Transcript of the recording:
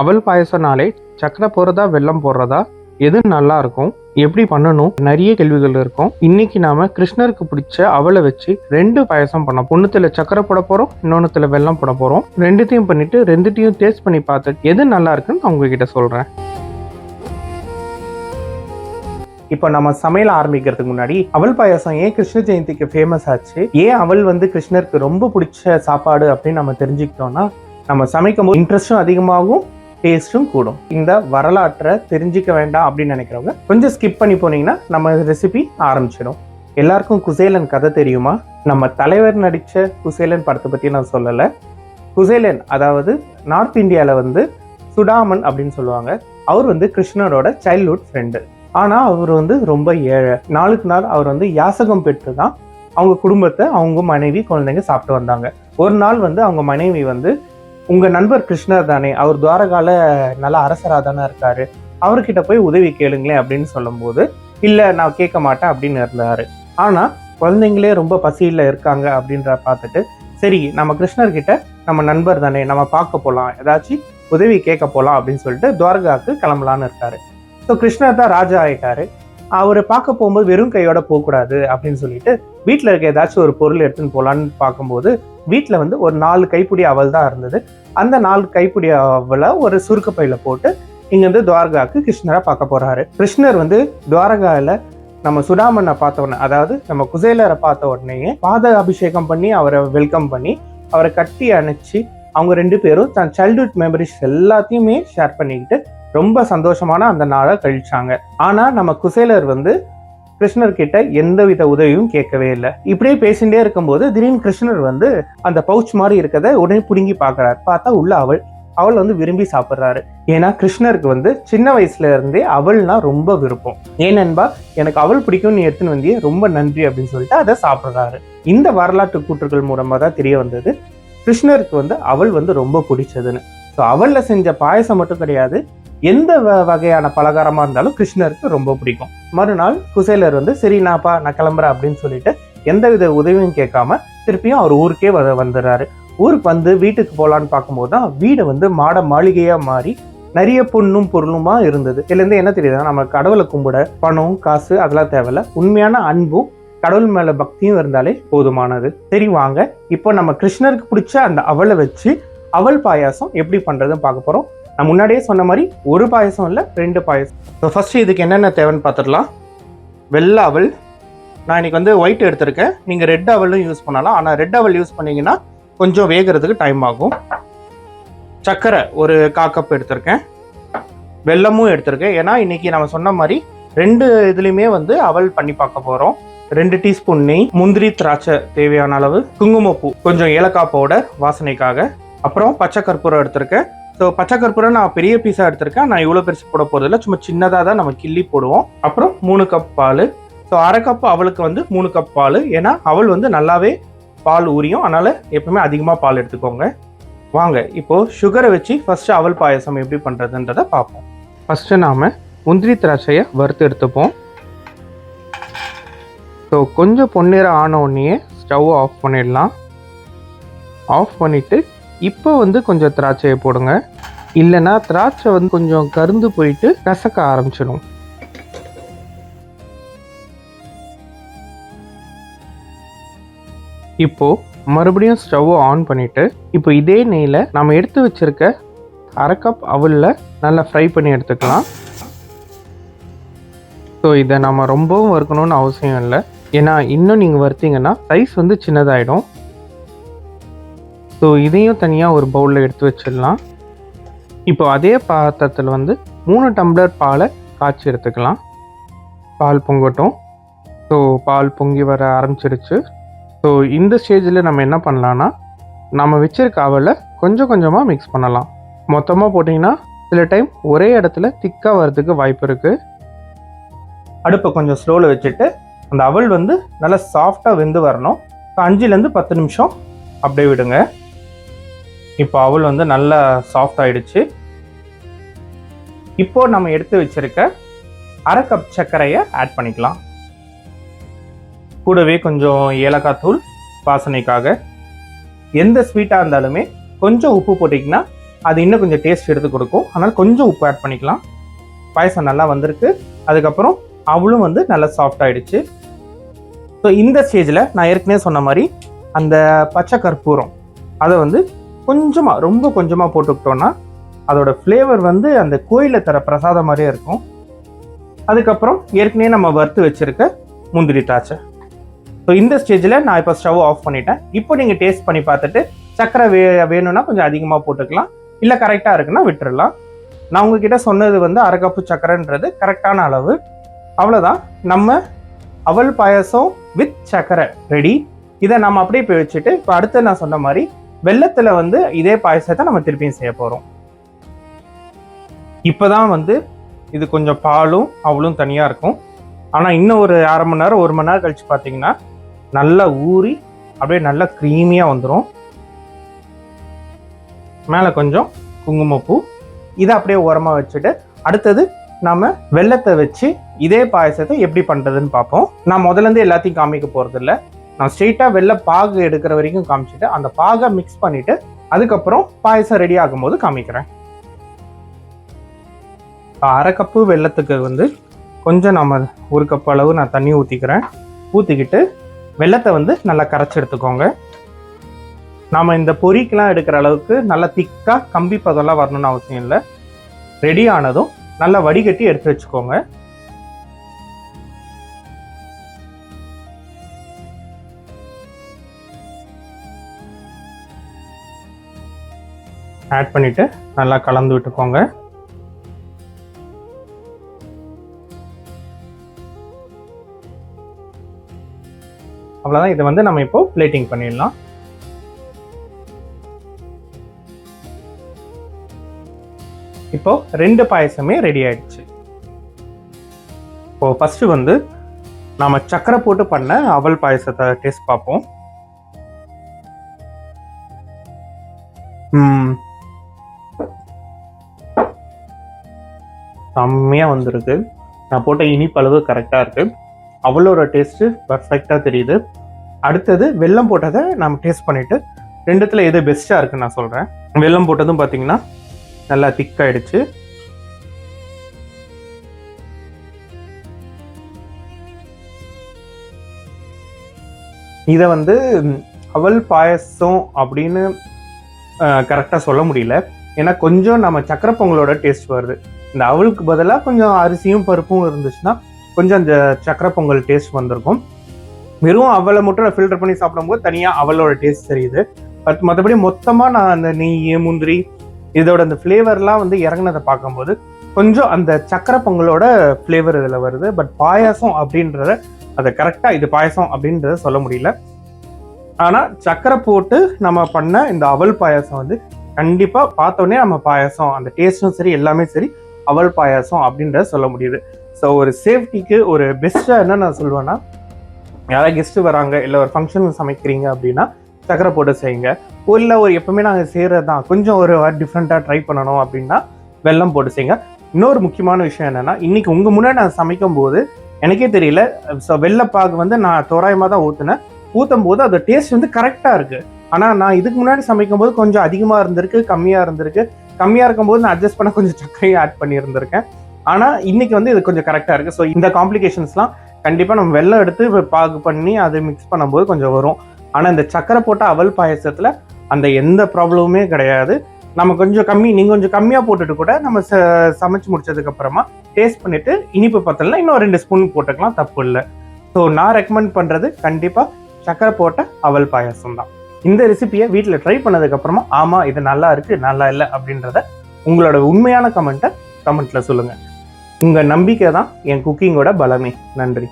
அவல் பாயசம்னாலே சக்கரை போடுறதா வெல்லம் போடுறதா எது நல்லா இருக்கும், எப்படி பண்ணணும், நிறைய கேள்விகள் இருக்கும். இன்னைக்கு நாம கிருஷ்ணருக்கு பிடிச்ச அவலை வச்சு 2 பாயசம் பண்ணோம். ஒன்னுத்துல சக்கரை போட போறோம், இன்னொன்னுத்துல வெல்லம் போட போறோம். ரெண்டுத்தையும் பண்ணிட்டு ரெண்டுத்தையும் டேஸ்ட் பண்ணி பார்த்துட்டு எது நல்லா இருக்குன்னு நான் உங்ககிட்ட சொல்றேன். இப்போ நம்ம சமையல் ஆரம்பிக்கிறதுக்கு முன்னாடி அவல் பாயாசம் ஏன் கிருஷ்ண ஜெயந்திக்கு ஃபேமஸ் ஆச்சு, ஏன் அவல் கிருஷ்ணருக்கு ரொம்ப பிடிச்ச சாப்பாடு அப்படின்னு நம்ம தெரிஞ்சுக்கிட்டோம்னா நம்ம சமைக்கும் போது இன்ட்ரெஸ்டும் அதிகமாகும், டேஸ்ட்டும் கூடும். இந்த வரலாற்றை தெரிஞ்சிக்க வேண்டாம் அப்படின்னு நினைக்கிறவங்க கொஞ்சம் ஸ்கிப் பண்ணி போனீங்கன்னா நம்ம ரெசிபி ஆரம்பிச்சிடும். எல்லாருக்கும் குசேலன் கதை தெரியுமா? நம்ம தலைவர் நடித்த குசேலன் படத்தை பற்றி நான் சொல்லலை. குசேலன் அதாவது நார்த் இந்தியாவில் சுடாமன் அப்படின்னு சொல்லுவாங்க. அவர் கிருஷ்ணரோட சைல்ட்ஹுட் ஃப்ரெண்டு. ஆனால் அவர் ரொம்ப ஏழை. நாளுக்கு நாள் அவர் யாசகம் பெற்று தான் அவங்க குடும்பத்தை, அவங்க மனைவி, குழந்தைங்க சாப்பிட்டு வந்தாங்க. ஒரு நாள் அவங்க மனைவி உங்கள் நண்பர் கிருஷ்ணர் தானே, அவர் துவாரகால நல்ல அரசராக தானே இருக்காரு, அவர்கிட்ட போய் உதவி கேளுங்களேன் அப்படின்னு சொல்லும்போது இல்லை நான் கேட்க மாட்டேன் அப்படின்னு இருந்தார். ஆனால் குழந்தைங்களே ரொம்ப பசியில் இருக்காங்க அப்படின்ற பார்த்துட்டு சரி நம்ம கிருஷ்ணர்கிட்ட நம்ம நண்பர் தானே, நம்ம பார்க்க போகலாம், ஏதாச்சும் உதவி கேட்க போகலாம் அப்படின்னு சொல்லிட்டு துவாரகாவுக்கு கிளம்பலான்னு இருக்காரு. ஸோ கிருஷ்ணர் தான் ராஜா ஆயிட்டாரு. அவர் பார்க்க போகும்போது வெறும் கையோட போகக்கூடாது அப்படின்னு சொல்லிட்டு வீட்டில் இருக்க ஏதாச்சும் ஒரு பொருள் எடுத்துன்னு போகலான்னு பார்க்கும்போது வீட்டில் ஒரு 4 கைப்பிடி அவல் தான் இருந்தது. அந்த 4 கைப்பிடி அவலை ஒரு சுருக்க பையில போட்டு இங்கேருந்து துவாரகாவுக்கு கிருஷ்ணரை பார்க்க போறாரு. கிருஷ்ணர் துவாரகாவில் நம்ம சுடாமனை பார்த்த உடனே, அதாவது நம்ம குசேலரை பார்த்த உடனேயே பாத அபிஷேகம் பண்ணி அவரை வெல்கம் பண்ணி அவரை கட்டி அணைச்சி அவங்க 2 பேரும் தன் சைல்ட்ஹுட் மெமரிஸ் எல்லாத்தையுமே ஷேர் பண்ணிக்கிட்டு ரொம்ப சந்தோஷமான அந்த நாளை கழிச்சாங்க. ஆனா நம்ம குசேலர் கிருஷ்ணர்கிட்ட எந்தவித உதவியும் கேட்கவே இல்லை. இப்படியே பேசிகிட்டே இருக்கும்போது திடீர்னு கிருஷ்ணர் அந்த பவுச் மாதிரி இருக்கிறத உடனே பிடுங்கி பார்க்கறாரு. பார்த்தா உள்ள அவள் விரும்பி சாப்பிட்றாரு. ஏன்னா கிருஷ்ணருக்கு சின்ன வயசுல இருந்தே அவள்னா ரொம்ப விருப்பம். ஏன் நண்பா, எனக்கு அவள் பிடிக்கும், நீ எடுத்துன்னு வந்தியே, ரொம்ப நன்றி அப்படின்னு சொல்லிட்டு அதை சாப்பிட்றாரு. இந்த வரலாற்று கூற்றுகள் மூலமா தான் தெரிய வந்தது கிருஷ்ணருக்கு அவள் ரொம்ப பிடிச்சதுன்னு. ஸோ அவளில் செஞ்ச பாயசம் மட்டும் கிடையாது, எந்த வகையான பலகாரமா இருந்தாலும் கிருஷ்ணருக்கு ரொம்ப பிடிக்கும். மறுநாள் குசேலர் சரி நான் கிளம்புறேன் அப்படின்னு சொல்லிட்டு எந்தவித உதவியும் கேட்காம திருப்பியும் அவர் ஊருக்கே வந்துடுறாரு. ஊருக்கு வீட்டுக்கு போகலான்னு பார்க்கும்போது தான் வீடு மாட மாளிகையா மாறி நிறைய பொண்ணும் பொருளுமா இருந்தது. இதுல இருந்து என்ன தெரியுதுன்னா, நம்ம கடவுளை கும்பிட பணம் காசு அதெல்லாம் தேவையில்ல, உண்மையான அன்பும் கடவுள் மேல பக்தியும் இருந்தாலே போதுமானது. சரி வாங்க இப்போ நம்ம கிருஷ்ணருக்கு பிடிச்ச அந்த அவலை வச்சு அவல் பாயாசம் எப்படி பண்றதுன்னு பார்க்க போறோம். நான் முன்னாடியே சொன்ன மாதிரி ஒரு பாயசம் இல்லை, 2 பாயசம். ஸோ ஃபர்ஸ்ட் இதுக்கு என்னென்ன தேவைன்னு பார்த்துடலாம். வெள்ளை அவல், நான் இன்னைக்கு ஒயிட் எடுத்திருக்கேன், நீங்கள் ரெட் அவலும் யூஸ் பண்ணலாம். ஆனால் ரெட் அவல் யூஸ் பண்ணீங்கன்னா கொஞ்சம் வேகிறதுக்கு டைம் ஆகும். சர்க்கரை ஒரு 1/4 கப் எடுத்திருக்கேன். வெல்லமும் எடுத்திருக்கேன், ஏன்னா இன்னைக்கு நம்ம சொன்ன மாதிரி 2 இதுலையுமே அவல் பண்ணி பார்க்க போகிறோம். 2 டீஸ்பூன் நெய், முந்திரி திராட்சை தேவையான அளவு, குங்குமப்பூ, கொஞ்சம் ஏலக்காய் பவுடர் வாசனைக்காக, அப்புறம் பச்சை கற்பூரம் எடுத்திருக்கேன். ஸோ பச்சை கற்பூரம் நான் பெரிய பீஸாக எடுத்திருக்கேன், நான் இவ்வளோ பெருசு போட போகிறதில்ல, சும்மா சின்னதாக தான் நம்ம கிள்ளி போடுவோம். அப்புறம் 3 கப் பால். ஸோ 1/2 கப் அவளுக்கு 3 கப் பால், ஏன்னா அவள் நல்லாவே பால் ஊறியும், அதனால் எப்பவுமே அதிகமாக பால் எடுத்துக்கோங்க. வாங்க இப்போது சுகரை வச்சு ஃபஸ்ட்டு அவல் பாயசம் எப்படி பண்ணுறதுன்றதை பார்ப்போம். ஃபஸ்ட்டு நாம் முந்திரி திராட்சையை வறுத்து எடுத்துப்போம். ஸோ கொஞ்சம் பொன்னிறம் ஆன உடனே ஸ்டவ் ஆஃப் பண்ணிடலாம். ஆஃப் பண்ணிவிட்டு இப்போ கொஞ்சம் திராட்சையை போடுங்க, இல்லைன்னா திராட்சை கொஞ்சம் கருந்து போயிட்டு கசக்க ஆரம்பிச்சிடும். இப்போ மறுபடியும் ஸ்டவ் ஆன் பண்ணிட்டு இப்போ இதே நெய்யில் நம்ம எடுத்து வச்சிருக்க 1/2 கப் அவலில் நல்லா ஃப்ரை பண்ணி எடுத்துக்கலாம். ஸோ இதை நம்ம ரொம்பவும் வறுக்கணும்னு அவசியம் இல்லை, ஏன்னா இன்னும் நீங்கள் வறுத்தீங்கன்னா சைஸ் சின்னதாயிடும். ஸோ இதையும் தனியாக ஒரு பவுலில் எடுத்து வச்சிடலாம். இப்போ அதே பாத்திரத்தில் 3 டம்ளர் பாலை காய்ச்சி எடுத்துக்கலாம். பால் பொங்கட்டும். ஸோ பால் பொங்கி வர ஆரம்பிச்சிருச்சு. ஸோ இந்த ஸ்டேஜில் நம்ம என்ன பண்ணலான்னா, நம்ம வச்சிருக்க அவலை கொஞ்சம் கொஞ்சமாக மிக்ஸ் பண்ணலாம். மொத்தமாக போட்டிங்கன்னா சில டைம் ஒரே இடத்துல திக்காக வரதுக்கு வாய்ப்பு இருக்குது. அடுப்பை கொஞ்சம் ஸ்லோவில் வச்சுட்டு அந்த அவல் நல்லா சாஃப்டாக வெந்து வரணும். 5லேருந்து 10 நிமிஷம் அப்படியே விடுங்க. இப்போ அவல் நல்லா சாஃப்ட் ஆயிடுச்சு. இப்போ நம்ம எடுத்து வச்சிருக்க 1/2 கப் சர்க்கரையை ஆட் பண்ணிக்கலாம். கூடவே கொஞ்சம் ஏலக்காய் தூள் வாசனைக்காக. எந்த ஸ்வீட்டாக இருந்தாலுமே கொஞ்சம் உப்பு போட்டிங்கன்னா அது இன்னும் கொஞ்சம் டேஸ்ட் எடுத்து கொடுக்கும். அதனால் கொஞ்சம் உப்பு ஆட் பண்ணிக்கலாம். பாயசம் நல்லா வந்திருக்கு. அதுக்கப்புறம் அவளும் வந்து நல்லா சாஃப்ட் ஆகிடுச்சு. ஸோ இந்த ஸ்டேஜில் நான் ஏற்கனவே சொன்ன மாதிரி அந்த பச்சை கற்பூரம் அதை வந்து கொஞ்சமாக, ரொம்ப கொஞ்சமாக போட்டுக்கிட்டோன்னா அதோட ஃப்ளேவர் வந்து அந்த கோயிலில் தர பிரசாதம் மாதிரியே இருக்கும். அதுக்கப்புறம் ஏற்கனவே நம்ம வறுத்து வச்சுருக்க முந்திரி திராட்சை. ஸோ இந்த ஸ்டேஜில் நான் இப்போ ஸ்டவ் ஆஃப் பண்ணிட்டேன். இப்போ நீங்கள் டேஸ்ட் பண்ணி பார்த்துட்டு சர்க்கரை வேணும்னா கொஞ்சம் அதிகமாக போட்டுக்கலாம், இல்லை கரெக்டாக இருக்குன்னா விட்டுடலாம். நான் உங்ககிட்ட சொன்னது வந்து 1/2 கப்பு சர்க்கரைன்றது கரெக்டான அளவு. அவ்வளோதான், நம்ம அவல் பாயசம் வித் சர்க்கரை ரெடி. இதை நம்ம அப்படியே போய் வச்சுட்டு இப்போ அடுத்து நான் சொன்ன மாதிரி வெள்ளத்தில் வந்து இதே பாயசத்தை நம்ம திருப்பியும் செய்ய போகிறோம். இப்போதான் வந்து இது கொஞ்சம் பாலும் அவளும் தனியாக இருக்கும். ஆனால் இன்னும் ஒரு 1/2 மணி நேரம் 1 மணி நேரம் கழிச்சு பார்த்தீங்கன்னா நல்லா ஊறி அப்படியே நல்லா க்ரீமியாக வந்துடும். மேலே கொஞ்சம் குங்குமப்பூ, இதை அப்படியே ஓரமாக வச்சுட்டு அடுத்தது நாம் வெள்ளத்தை வச்சு இதே பாயசத்தை எப்படி பண்ணுறதுன்னு பார்ப்போம். நான் முதலேருந்து எல்லாத்தையும் காமிக்க போகிறது இல்லை. நான் ஸ்ட்ரெயிட்டாக வெள்ளை பாகு எடுக்கிற வரைக்கும் காமிச்சிட்டு அந்த பாகை மிக்ஸ் பண்ணிவிட்டு அதுக்கப்புறம் பாயசம் ரெடி ஆகும்போது காமிக்கிறேன். 1/2 கப்பு வெள்ளத்துக்கு வந்து கொஞ்சம் நம்ம 1 கப் அளவு நான் தண்ணி ஊற்றிக்கிறேன். ஊற்றிக்கிட்டு வெள்ளத்தை வந்து நல்லா கரைச்சி எடுத்துக்கோங்க. நாம் இந்த பொரிக்கெலாம் எடுக்கிற அளவுக்கு நல்லா திக்காக கம்பி பதம்லாம் வரணும்னு அவசியம் இல்லை. ரெடி ஆனதும் நல்லா வடிகட்டி எடுத்து வச்சுக்கோங்க. ஆட் பண்ணிவிட்டு நல்லா கலந்து விட்டுக்கோங்க. அவ்வளோதான், இதை வந்து நம்ம இப்போ பிளேட்டிங் பண்ணிடலாம். இப்போ 2 பாயசமே ரெடி ஆயிடுச்சு. இப்போ ஃபர்ஸ்ட் வந்து நாம சக்கரை போட்டு பண்ண அவல் பாயசத்தை டேஸ்ட் பார்ப்போம். செம்மையா வந்திருக்கு. நான் போட்ட இனிப்பு அளவு கரெக்டாக இருக்கு. அவளோட டேஸ்ட்டு பர்ஃபெக்டாக தெரியுது. அடுத்தது வெல்லம் போட்டதை நம்ம டேஸ்ட் பண்ணிவிட்டு ரெண்டுத்தில் எது பெஸ்ட்டாக இருக்குன்னு நான் சொல்கிறேன். வெல்லம் போட்டதும் பார்த்தீங்கன்னா நல்லா திக்காயிடுச்சு. இதை வந்து அவல் பாயசம் அப்படின்னு கரெக்டாக சொல்ல முடியல. ஏன்னா கொஞ்சம் நம்ம சக்கரை பொங்கலோட டேஸ்ட் வருது. இந்த அவளுக்கு பதிலாக கொஞ்சம் அரிசியும் பருப்பும் இருந்துச்சுன்னா கொஞ்சம் அந்த சக்கரை பொங்கல் டேஸ்ட் வந்திருக்கும். வெறும் அவலை மட்டும் ஃபில்டர் பண்ணி சாப்பிடும்போது தனியாக அவளோட டேஸ்ட் தெரியுது. பட் மற்றபடி மொத்தமாக நான் அந்த நெய், முந்திரி, இதோட அந்த ஃப்ளேவர்லாம் வந்து இறங்கினதை பார்க்கும்போது கொஞ்சம் அந்த சக்கரை பொங்கலோட ஃப்ளேவர் இதில் வருது. பட் பாயாசம் அப்படின்றத அதை கரெக்டாக இது பாயசம் அப்படின்றத சொல்ல முடியல. ஆனால் சக்கரை போட்டு நம்ம பண்ண இந்த அவல் பாயாசம் வந்து கண்டிப்பாக பார்த்தோன்னே நம்ம பாயாசம், அந்த டேஸ்ட்டும் சரி எல்லாமே சரி அவல் பாயாசம் அப்படின்றத சொல்ல முடியுது. ஸோ ஒரு சேஃப்டிக்கு ஒரு பெஸ்ட்டாக என்ன நான் சொல்லுவேன்னா, யாராவது கெஸ்ட்டு வராங்க இல்லை ஒரு ஃபங்க்ஷனுக்கு சமைக்கிறீங்க அப்படின்னா சக்கரை போட்டு செய்யுங்க. இல்லை ஒரு எப்பவுமே நாங்கள் செய்கிறது தான் கொஞ்சம் ஒரு டிஃப்ரெண்ட்டாக ட்ரை பண்ணணும் அப்படின்னா வெல்லம் போட்டு செய்யுங்க. இன்னொரு முக்கியமான விஷயம் என்னென்னா, இன்றைக்கி உங்கள் முன்னாடி நான் சமைக்கும் போது எனக்கே தெரியல, ஸோ வெள்ளைப்பாகு வந்து நான் தோராயமாக தான் ஊற்றும் போது அது டேஸ்ட் வந்து கரெக்டாக இருக்குது. ஆனால் நான் இதுக்கு முன்னாடி சமைக்கும் போது கொஞ்சம் அதிகமாக இருந்திருக்கு, கம்மியாக இருந்திருக்கு. கம்மியாக இருக்கும்போது நான் அட்ஜஸ்ட் பண்ண கொஞ்சம் சக்கரையும் ஆட் பண்ணியிருந்திருக்கேன். ஆனால் இன்றைக்கி வந்து இது கொஞ்சம் கரெக்டாக இருக்குது. ஸோ இந்த காம்ப்ளிகேஷன்ஸ்லாம் கண்டிப்பாக நம்ம வெல்லம் எடுத்து பாகு பண்ணி அது மிக்ஸ் பண்ணும்போது கொஞ்சம் வரும். ஆனால் இந்த சக்கரை போட்ட அவல் பாயசத்தில் அந்த எந்த ப்ராப்ளமுமே கிடையாது. நம்ம கொஞ்சம் நீங்கள் கொஞ்சம் கம்மியாக போட்டுட்டு கூட நம்ம சமைச்சு முடிச்சதுக்கப்புறமா டேஸ்ட் பண்ணிவிட்டு இனிப்பு பத்தலைன்னா இன்னும் 2 ஸ்பூன் போட்டுக்கலாம், தப்பு இல்லை. ஸோ நான் ரெக்கமெண்ட் பண்ணுறது கண்டிப்பாக சக்கரை போட்ட அவல் பாயசம் தான். இந்த ரெசிபியை வீட்டில் ட்ரை பண்ணதுக்கப்புறமா ஆமாம் இது நல்லா இருக்குது நல்லா இல்லை அப்படின்றத உங்களோட உண்மையான கமெண்ட்டை கமெண்ட்டில் சொல்லுங்கள். உங்கள் நம்பிக்கை தான் என் குக்கிங்கோட பலமே. நன்றி.